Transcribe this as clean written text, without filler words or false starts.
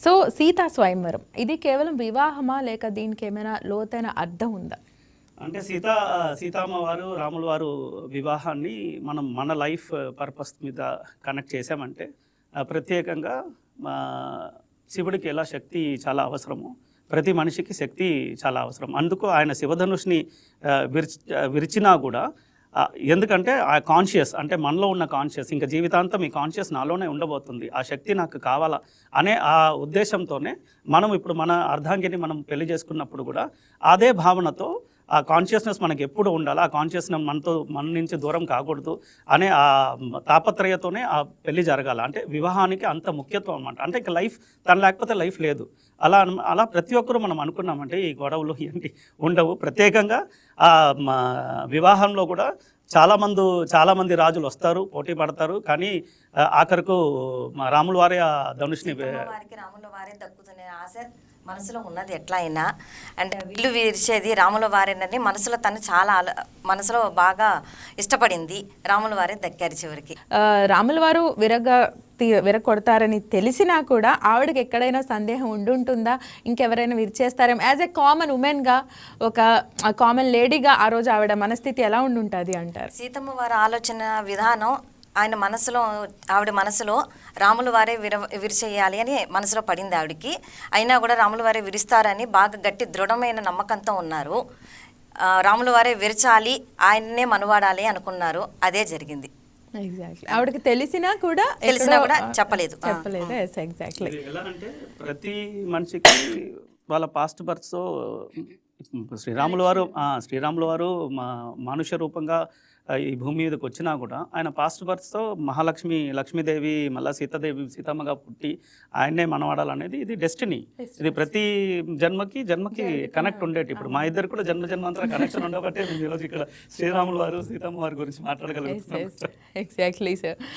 So Sita స్వయంవరం ఇది కేవలం వివాహమా లేక దీనికి ఏమైనా లోతైన అర్థం ఉందా? అంటే సీతమ్మ వారు రాముల వారు వివాహాన్ని మనం మన లైఫ్ పర్పస్ మీద కనెక్ట్ చేసామంటే ప్రత్యేకంగా శివుడికి ఎలా శక్తి చాలా అవసరమో ప్రతి మనిషికి శక్తి చాలా అవసరం. అందుకు ఆయన శివధనుష్ని విరిచినా కూడా ఎందుకంటే ఆ కాన్షియస్ అంటే మనలో ఉన్న కాన్షియస్ ఇంకా జీవితాంతం ఈ కాన్షియస్ నాలోనే ఉండబోతుంది, ఆ శక్తి నాకు కావాలా అనే ఆ ఉద్దేశంతోనే మనం ఇప్పుడు మన అర్ధాంగిని మనం పెళ్లి చేసుకున్నప్పుడు కూడా అదే భావనతో ఆ కాన్షియస్నెస్ మనకి ఎప్పుడు ఉండాలి, ఆ కాన్షియస్నెస్ మన నుంచి దూరం కాకూడదు అనే ఆ తాపత్రయతోనే ఆ పెళ్లి జరగాల. అంటే వివాహానికి అంత ముఖ్యత్వం అనమాట. అంటే ఇక లైఫ్ తను లేకపోతే లైఫ్ లేదు. అలా ప్రతి ఒక్కరూ మనం అనుకున్నామంటే ఈ గొడవలు ఇవన్నీ ఉండవు. ప్రత్యేకంగా వివాహంలో కూడా చాలామంది రాజులు వస్తారు, పోటీ పడతారు, కానీ ఆఖరకు రాముల వారే ఆ ధనుష్ని రాముల వారే దక్కుతునే ఆశ మనసులో ఉన్నది ఎట్లా అయినా. అండ్ విల్లు విరిచేది రాముల వారేనని మనసులో తను చాలా మనసులో బాగా ఇష్టపడింది. రాముల వారే దక్కారు చివరికి. రాముల వారు విరగొడతారని తెలిసినా కూడా ఆవిడకి ఎక్కడైనా సందేహం ఉండుంటుందా, ఇంకెవరైనా విరిచేస్తారేమో? యాజ్ ఎ కామన్ ఉమెన్గా, ఒక కామన్ లేడీగా ఆ రోజు ఆవిడ మనస్థితి ఎలా ఉండుంటుంది అంటారు? సీతమ్మ వారి ఆలోచన విధానం ఆవిడ మనసులో రాముల వారే విరిచేయాలి అని మనసులో పడింది ఆవిడకి. అయినా కూడా రాముల వారే విరుస్తారని బాగా గట్టి దృఢమైన నమ్మకంతో ఉన్నారు. రాముల వారే విరచాలి, ఆయన్నే మనవాడాలి అనుకున్నారు. అదే జరిగింది. ఎగ్జాక్ట్లీ. ఆవిడకి తెలిసినా కూడా చెప్పలేదు. ఎగ్జాక్ట్లీ. ఎలా అంటే ప్రతి మనిషికి వాళ్ళ పాస్ట్ బర్త్స్ శ్రీరాముల వారు మానుష్య రూపంగా ఈ భూమి మీదకి వచ్చినా కూడా ఆయన పాస్ట్ బర్త్స్తో లక్ష్మీదేవి మళ్ళీ సీతమ్మగా పుట్టి ఆయన్నే మనవాడాలనేది ఇది డెస్టినీ. ఇది ప్రతి జన్మకి కనెక్ట్ ఉండేటి. ఇప్పుడు మా ఇద్దరు కూడా జన్మాంతర కనెక్షన్ ఉండబట్టే మేము ఈరోజు ఇక్కడ శ్రీరాముల వారు సీతమ్మ వారి గురించి మాట్లాడగలుగుతున్నాం. Exactly sir.